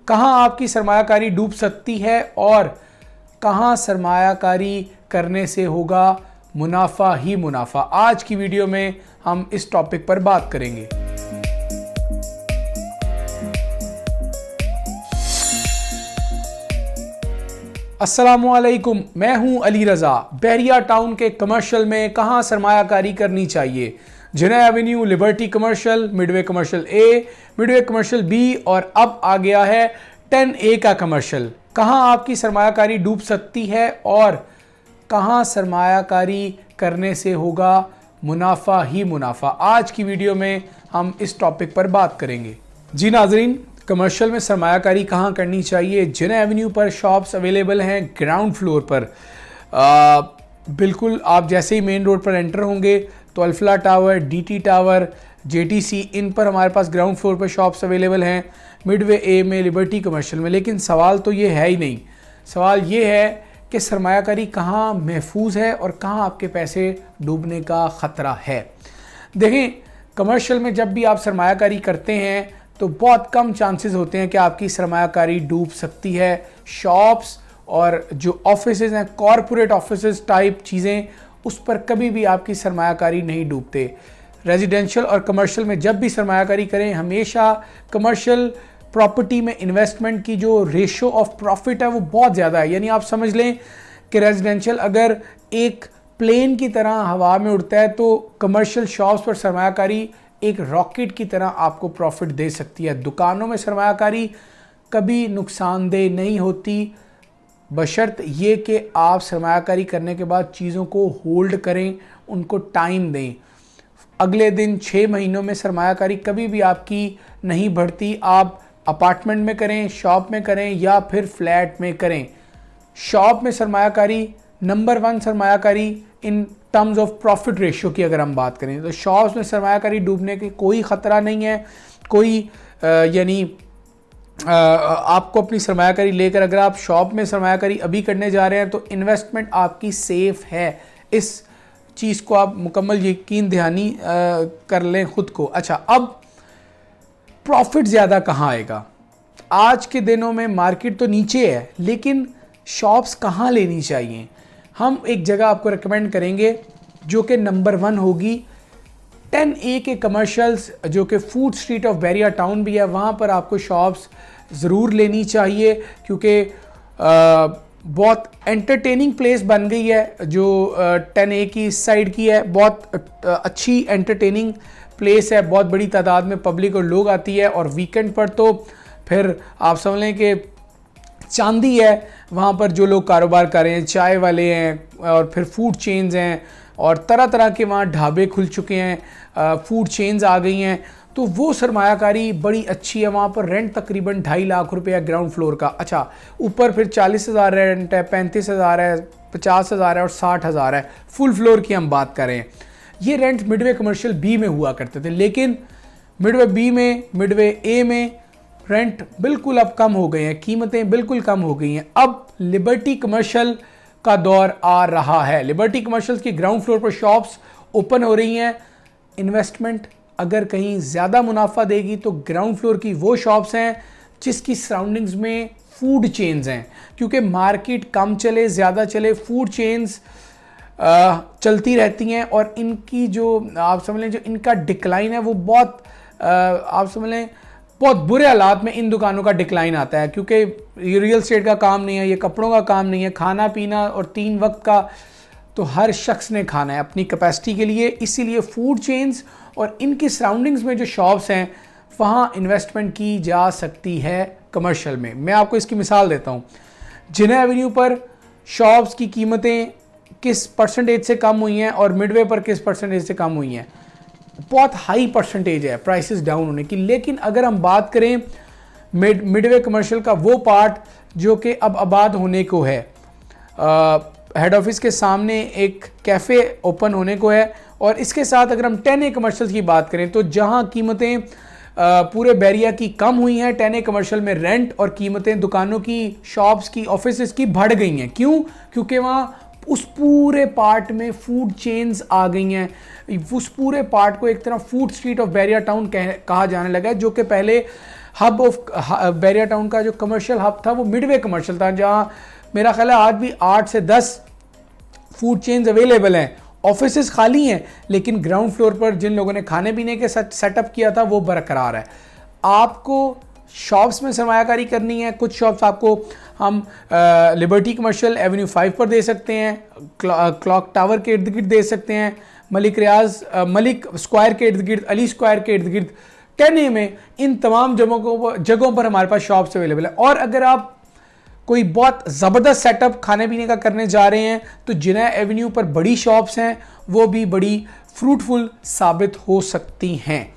कहां आपकी सरमायाकारी डूब सकती है और कहां सरमायाकारी करने से होगा मुनाफा ही मुनाफा। आज की वीडियो में हम इस टॉपिक पर बात करेंगे। अस्सलामुअलैकुम, मैं हूं अली रजा। बहरिया टाउन के कमर्शियल में कहां सरमायाकारी करनी चाहिए? Jinnah avenue, Liberty commercial, Midway commercial A, Midway commercial B और अब आ गया है 10A का कमर्शियल। कहां आपकी सरमायाकारी डूब सकती है और कहां सरमायाकारी करने से होगा मुनाफा ही मुनाफा। आज की वीडियो में हम इस टॉपिक पर बात करेंगे। जी नाजरीन, कमर्शियल में सरमायाकारी कहाँ करनी चाहिए? जिना एवेन्यू पर शॉप्स अवेलेबल हैं ग्राउंड फ्लोर पर। बिल्कुल आप जैसे ही मेन रोड पर एंटर होंगे तो Alfalah tower, DT tower, JTC, इन पर हमारे पास ग्राउंड फ्लोर पर शॉप्स अवेलेबल हैं। मिडवे ए में, लिबर्टी कमर्शियल में। लेकिन सवाल तो ये है ही नहीं। सवाल ये है कि सरमायाकारी कहाँ महफूज है और कहाँ आपके पैसे डूबने का ख़तरा है। देखें, कमर्शियल में जब भी आप सरमायाकारी करते हैं तो बहुत कम चांसेस होते हैं कि आपकी सरमायाकारी डूब सकती है। शॉप्स और जो ऑफिसेज हैं, कॉरपोरेट ऑफिसेज टाइप चीज़ें, उस पर कभी भी आपकी सरमायाकारी नहीं डूबते। रेजिडेंशियल और कमर्शियल में जब भी सरमायाकारी करें, हमेशा कमर्शियल प्रॉपर्टी में इन्वेस्टमेंट की जो रेशो ऑफ प्रॉफिट है वो बहुत ज़्यादा है। यानी आप समझ लें कि रेजिडेंशियल अगर एक प्लेन की तरह हवा में उड़ता है तो कमर्शियल शॉप्स पर सरमायाकारी एक रॉकेट की तरह आपको प्रॉफिट दे सकती है। दुकानों में सरमायाकारी कभी नुकसानदेह नहीं होती, बशर्त ये कि आप सरमायाकारी करने के बाद चीज़ों को होल्ड करें, उनको टाइम दें। अगले दिन 6 महीनों में सरमायाकारी कभी भी आपकी नहीं बढ़ती। आप अपार्टमेंट में करें, शॉप में करें या फिर फ्लैट में करें। शॉप में सरमायाकारी नंबर 1 सरमायाकारी in terms of profit ratio की अगर हम बात करें तो शॉप्स में सरमायाकारी डूबने की कोई ख़तरा नहीं है। कोई यानी आपको अपनी सरमायाकारी लेकर अगर आप शॉप में सरमायाकारी अभी करने जा रहे हैं तो इन्वेस्टमेंट आपकी सेफ है। इस चीज़ को आप मुकम्मल यकीन दहानी कर लें खुद को। अच्छा, अब प्रॉफिट ज़्यादा कहाँ आएगा? आज के दिनों में मार्केट तो नीचे है, लेकिन शॉप्स कहाँ लेनी चाहिए? हम एक जगह आपको रिकमेंड करेंगे जो कि नंबर 1 होगी 10A के कमर्शियल्स, जो कि food street of Bahria town भी है। वहाँ पर आपको शॉप्स ज़रूर लेनी चाहिए क्योंकि बहुत एंटरटेनिंग प्लेस बन गई है। जो 10A की साइड की है, बहुत अच्छी एंटरटेनिंग प्लेस है। बहुत बड़ी तादाद में पब्लिक और लोग आती है और वीकेंड पर तो फिर आप समझ लें कि चांदी है। वहाँ पर जो लोग कारोबार कर रहे हैं, चाय वाले हैं और फिर फूड चेन्स हैं और तरह तरह के वहाँ ढाबे खुल चुके हैं, फूड चेन्स आ गई हैं, तो वो सरमायाकारी बड़ी अच्छी है। वहाँ पर रेंट तकरीबन 2.5 लाख रुपए है ग्राउंड फ्लोर का। अच्छा, ऊपर फिर 40,000 रेंट है, 35,000 है, 50,000 है और 60,000 है। फुल फ्लोर की हम बात करें, ये रेंट मिडवे कमर्शियल बी में हुआ करते थे, लेकिन मिडवे बी में, मिडवे ए में रेंट बिल्कुल अब कम हो गए हैं, कीमतें बिल्कुल कम हो गई हैं। अब लिबर्टी कमर्शियल का दौर आ रहा है। लिबर्टी कमर्शियल की ग्राउंड फ्लोर पर शॉप्स ओपन हो रही हैं। इन्वेस्टमेंट अगर कहीं ज़्यादा मुनाफा देगी तो ग्राउंड फ्लोर की वो शॉप्स हैं जिसकी सराउंडिंग्स में फूड चेन्स हैं, क्योंकि मार्केट कम चले ज़्यादा चले, फूड चेन्स चलती रहती हैं और इनकी जो आप समझ लें जो इनका डिक्लाइन है वो बहुत आप समझ लें बहुत बुरे हालात में इन दुकानों का डिक्लाइन आता है, क्योंकि ये रियल एस्टेट का काम नहीं है, ये कपड़ों का काम नहीं है, खाना पीना और 3 वक्त का तो हर शख्स ने खाना है अपनी कैपेसिटी के लिए। इसीलिए फूड चेन्स और इनकी सराउंडिंग्स में जो शॉप्स हैं वहाँ इन्वेस्टमेंट की जा सकती है कमर्शियल में। मैं आपको इसकी मिसाल देता हूँ। जिना एवेन्यू पर शॉप्स की कीमतें किस परसेंटेज से कम हुई हैं और मिडवे पर किस परसेंटेज से कम हुई हैं? बहुत हाई परसेंटेज है प्राइसेस डाउन होने की। लेकिन अगर हम बात करें मिडवे कमर्शियल का वो पार्ट जो कि अब आबाद होने को है, हेड ऑफिस के सामने एक कैफ़े ओपन होने को है, और इसके साथ अगर हम 10A कमर्शियल की बात करें तो जहां कीमतें पूरे बहरिया की कम हुई हैं, 10A कमर्शियल में रेंट और कीमतें दुकानों की, शॉप्स की, ऑफिसेज की बढ़ गई हैं। क्यों? क्योंकि वहाँ उस पूरे पार्ट में फूड चेन्स आ गई हैं। उस पूरे पार्ट को एक तरह food street of Bahria town कहा जाने लगा है, जो कि पहले हब ऑफ बैरिया टाउन का जो कमर्शियल हब था वो मिडवे कमर्शियल था, जहाँ मेरा ख्याल है आज भी 8 से 10 फूड चेन्स अवेलेबल हैं। ऑफिसेज खाली हैं, लेकिन ग्राउंड फ्लोर पर जिन लोगों ने खाने पीने के सेटअप किया था वो बरकरार है। आपको शॉप्स में सरमायाकारी करनी है, कुछ शॉप्स आपको हम लिबर्टी कमर्शियल एवेन्यू 5 पर दे सकते हैं, क्लॉक टावर के इर्द गिर्द दे सकते हैं, मलिक स्क्वायर के इर्द गिर्द, अली स्क्वायर के इर्द गिर्द, कहने में इन तमाम जगहों पर हमारे पास शॉप्स अवेलेबल है। और अगर आप कोई बहुत ज़बरदस्त सेटअप खाने पीने का करने जा रहे हैं तो जिना एवेन्यू पर बड़ी शॉप्स हैं, वो भी बड़ी फ्रूटफुल साबित हो सकती हैं।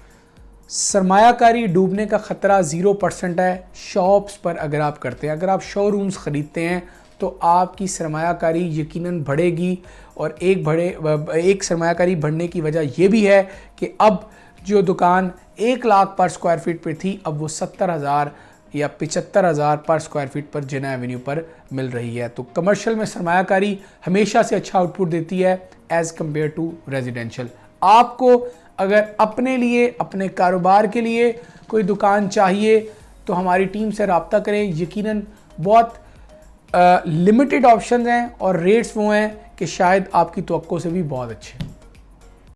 सरमायाकारी डूबने का ख़तरा 0% है शॉप्स पर अगर आप करते हैं। अगर आप शोरूम्स ख़रीदते हैं तो आपकी सरमायाकारी यकीनन बढ़ेगी, और एक सरमायाकारी बढ़ने की वजह यह भी है कि अब जो दुकान 1 लाख पर स्क्वायर फीट पर थी, अब वो 70,000 या 75,000 पर स्क्वायर फीट पर जिना एवेन्यू पर मिल रही है। तो कमर्शियल में सरमायाकारी हमेशा से अच्छा आउटपुट देती है एज़ कम्पेयर टू रेजिडेंशियल। आपको अगर अपने लिए, अपने कारोबार के लिए कोई दुकान चाहिए तो हमारी टीम से रब्ता करें। यकीनन बहुत लिमिटेड ऑप्शन हैं और रेट्स वो हैं कि शायद आपकी तवक्को से भी बहुत अच्छे।